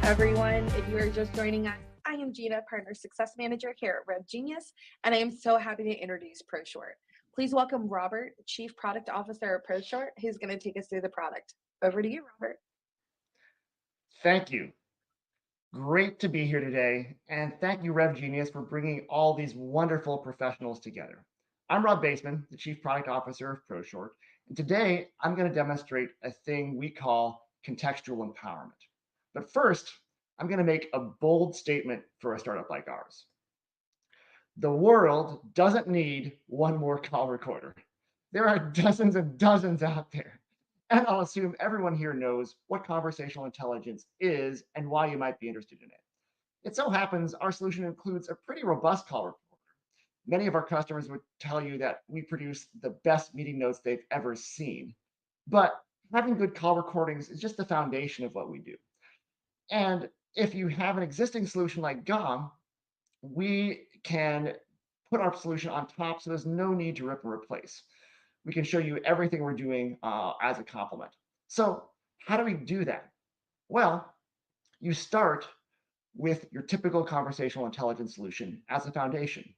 everyone. If you are just joining us, I am Gina, Partner Success Manager here at RevGenius, and I am so happy to introduce Proshort. Please welcome Robert, Chief Product Officer at Proshort, who's going to take us through the product. Over to you, Robert. Thank you. Great to be here today, and thank you, RevGenius, for bringing all these wonderful professionals together. I'm Rob Baesman, the Chief Product Officer of Proshort, and today I'm going to demonstrate a thing we call contextual empowerment. But first, I'm going to make a bold statement for a startup like ours. The world doesn't need one more call recorder. There are dozens and dozens out there. And I'll assume everyone here knows what conversational intelligence is and why you might be interested in it. It so happens our solution includes a pretty robust call recorder. Many of our customers would tell you that we produce the best meeting notes they've ever seen. But having good call recordings is just the foundation of what we do. And if you have an existing solution like Gong, we can put our solution on top so there's no need to rip and replace. We can show you everything we're doing as a complement. So how do we do that? Well, you start with your typical conversational intelligence solution as a foundation.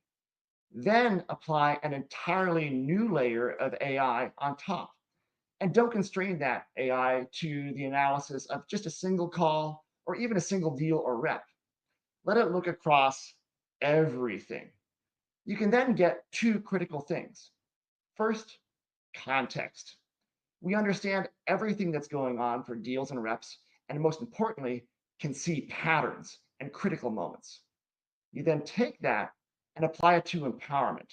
Then apply an entirely new layer of AI on top. And don't constrain that AI to the analysis of just a single call or even a single deal or rep. Let it look across everything. You can then get two critical things. First, context. We understand everything that's going on for deals and reps, and most importantly, can see patterns and critical moments. You then take that and apply it to empowerment.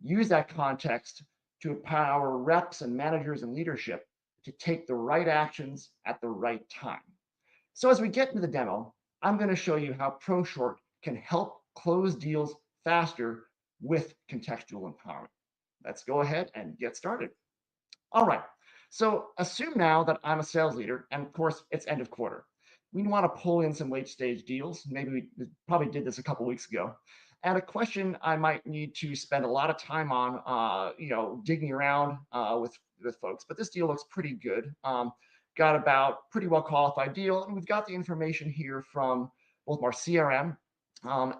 Use that context to empower reps and managers and leadership to take the right actions at the right time. So as we get into the demo, I'm going to show you how Proshort can help close deals faster with contextual empowerment. Let's go ahead and get started. All right, so assume now that I'm a sales leader, and of course, it's end of quarter. We want to pull in some late stage deals. Maybe we probably did this a couple weeks ago. And a question I might need to spend a lot of time on, digging around with folks. But this deal looks pretty good. Got about pretty well qualified deal, and we've got the information here from both our CRM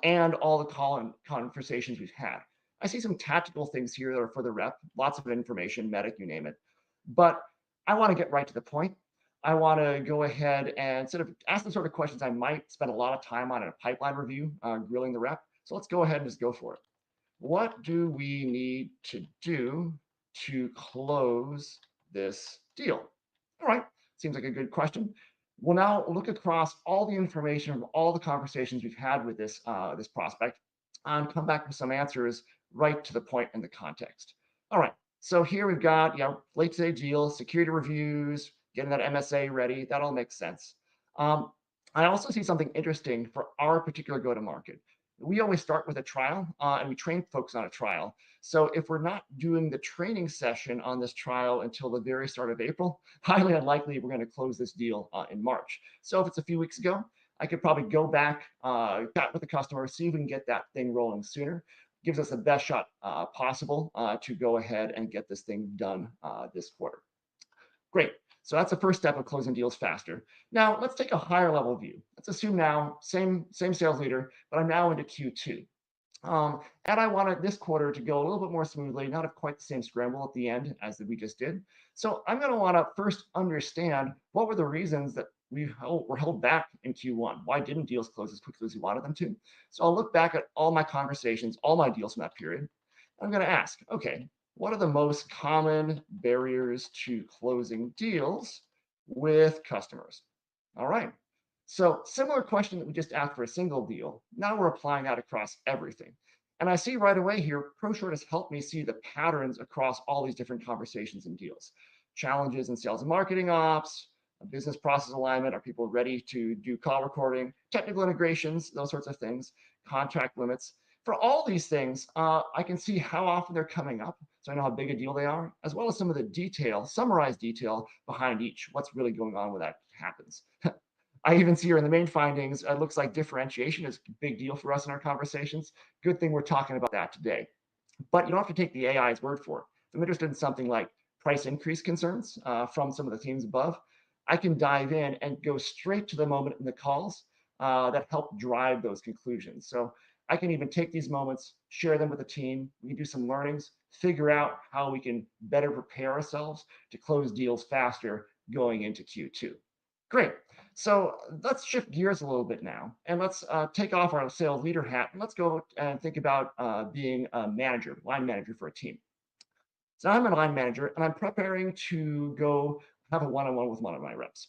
and all the call and conversations we've had. I see some tactical things here that are for the rep, lots of information, medic, you name it. But I want to get right to the point. I want to go ahead and sort of ask the sort of questions I might spend a lot of time on in a pipeline review, grilling the rep. So let's go ahead and just go for it. What do we need to do to close this deal? All right, seems like a good question. We'll now look across all the information from all the conversations we've had with this prospect and come back with some answers right to the point in the context. All right, so here we've got late stage deal, security reviews, getting that MSA ready. That all makes sense. I also see something interesting for our particular go-to-market. We always start with a trial and we train folks on a trial. So if we're not doing the training session on this trial until the very start of April, highly unlikely we're going to close this deal in March. So if it's a few weeks ago, I could probably go back, chat with the customer, see if we can get that thing rolling sooner. Gives us the best shot possible to go ahead and get this thing done this quarter. Great. So that's the first step of closing deals faster. Now let's take a higher level view. Let's assume now same sales leader, but I'm now into Q2. And I wanted this quarter to go a little bit more smoothly, not have quite the same scramble at the end as we just did. So I'm going to want to first understand what were the reasons that were held back in Q1. Why didn't deals close as quickly as we wanted them to? So I'll look back at all my conversations, all my deals from that period. I'm going to ask, okay, what are the most common barriers to closing deals with customers? All right. So similar question that we just asked for a single deal. Now we're applying that across everything. And I see right away here, Proshort has helped me see the patterns across all these different conversations and deals. Challenges in sales and marketing ops, business process alignment, are people ready to do call recording, technical integrations, those sorts of things, contract limits. For all these things, I can see how often they're coming up, so I know how big a deal they are, as well as some of the detail, summarized detail behind each, what's really going on when that happens. I even see here in the main findings, it looks like differentiation is a big deal for us in our conversations. Good thing we're talking about that today. But you don't have to take the AI's word for it. If I'm interested in something like price increase concerns from some of the themes above, I can dive in and go straight to the moment in the calls that help drive those conclusions. So I can even take these moments, share them with the team. We can do some learnings, figure out how we can better prepare ourselves to close deals faster going into Q2. Great. So let's shift gears a little bit now, and let's take off our sales leader hat, and let's go and think about being a manager, line manager for a team. So I'm a line manager, and I'm preparing to go have a one-on-one with one of my reps.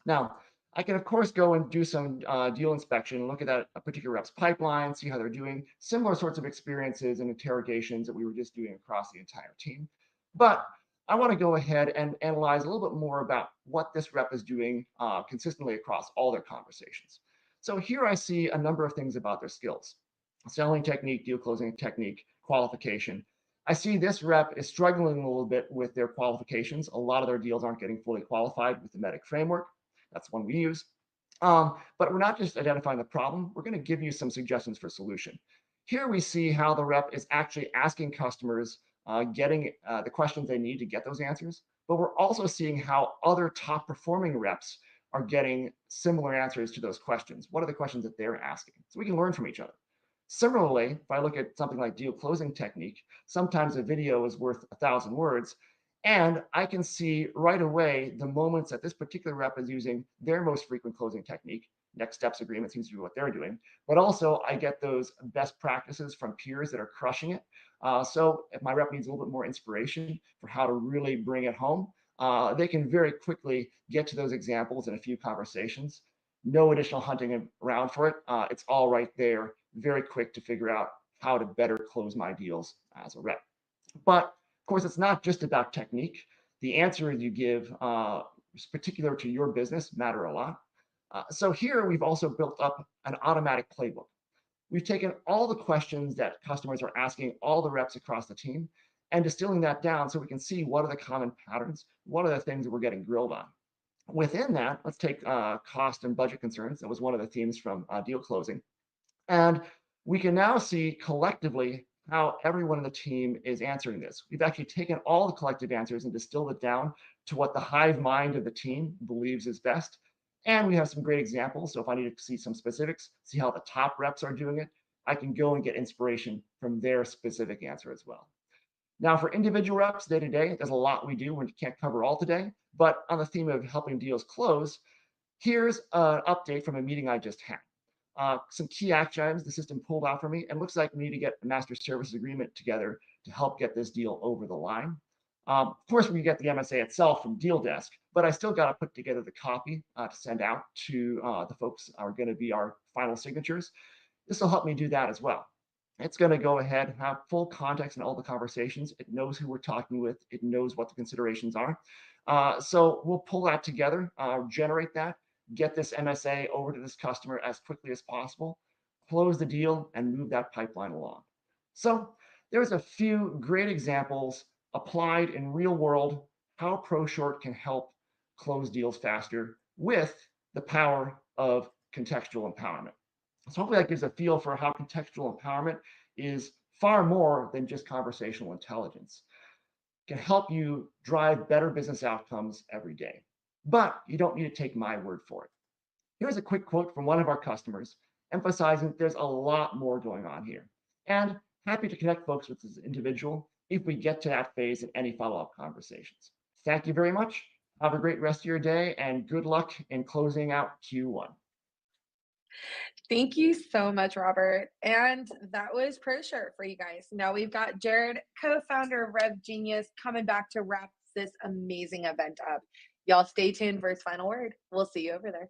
Now, I can, of course, go and do some deal inspection and look at that a particular rep's pipeline, see how they're doing, similar sorts of experiences and interrogations that we were just doing across the entire team. But I want to go ahead and analyze a little bit more about what this rep is doing consistently across all their conversations. So here I see a number of things about their skills: selling technique, deal closing technique, qualification. I see this rep is struggling a little bit with their qualifications. A lot of their deals aren't getting fully qualified with the MEDDIC framework. That's one we use. But we're not just identifying the problem, we're going to give you some suggestions for solution. Here we see how the rep is actually asking customers, getting the questions they need to get those answers. But we're also seeing how other top performing reps are getting similar answers to those questions. What are the questions that they're asking? So we can learn from each other. Similarly, if I look at something like deal closing technique, sometimes a video is worth 1,000 words. And I can see right away the moments that this particular rep is using their most frequent closing technique. Next steps agreement seems to be what they're doing. But also, I get those best practices from peers that are crushing it. So if my rep needs a little bit more inspiration for how to really bring it home, they can very quickly get to those examples in a few conversations. No additional hunting around for it. It's all right there, very quick to figure out how to better close my deals as a rep. But of course, it's not just about technique. The answers you give, particular to your business, matter a lot. So here we've also built up an automatic playbook. We've taken all the questions that customers are asking all the reps across the team and distilling that down so we can see what are the common patterns, what are the things that we're getting grilled on. Within that, let's take cost and budget concerns. That was one of the themes from deal closing. And we can now see collectively how everyone in the team is answering this. We've actually taken all the collective answers and distilled it down to what the hive mind of the team believes is best. And we have some great examples. So if I need to see some specifics, see how the top reps are doing it, I can go and get inspiration from their specific answer as well. Now, for individual reps day to day, there's a lot we do and we can't cover all today. But on the theme of helping deals close, here's an update from a meeting I just had. Some key action items the system pulled out for me, and looks like we need to get a master services agreement together to help get this deal over the line. Of course, we get the MSA itself from Deal Desk, but I still got to put together the copy to send out to the folks who are going to be our final signatures. This will help me do that as well. It's going to go ahead and have full context in all the conversations. It knows who we're talking with. It knows what the considerations are. So we'll pull that together, generate that, get this MSA over to this customer as quickly as possible, close the deal, and move that pipeline along. So there's a few great examples applied in real world, how Proshort can help close deals faster with the power of contextual empowerment. So hopefully that gives a feel for how contextual empowerment is far more than just conversational intelligence. It can help you drive better business outcomes every day. But you don't need to take my word for it. Here's a quick quote from one of our customers, emphasizing there's a lot more going on here. And happy to connect folks with this individual if we get to that phase in any follow-up conversations. Thank you very much. Have a great rest of your day and good luck in closing out Q1. Thank you so much, Robert. And that was Proshort for you guys. Now we've got Jared, co-founder of RevGenius, coming back to wrap this amazing event up. Y'all stay tuned for his final word. We'll see you over there.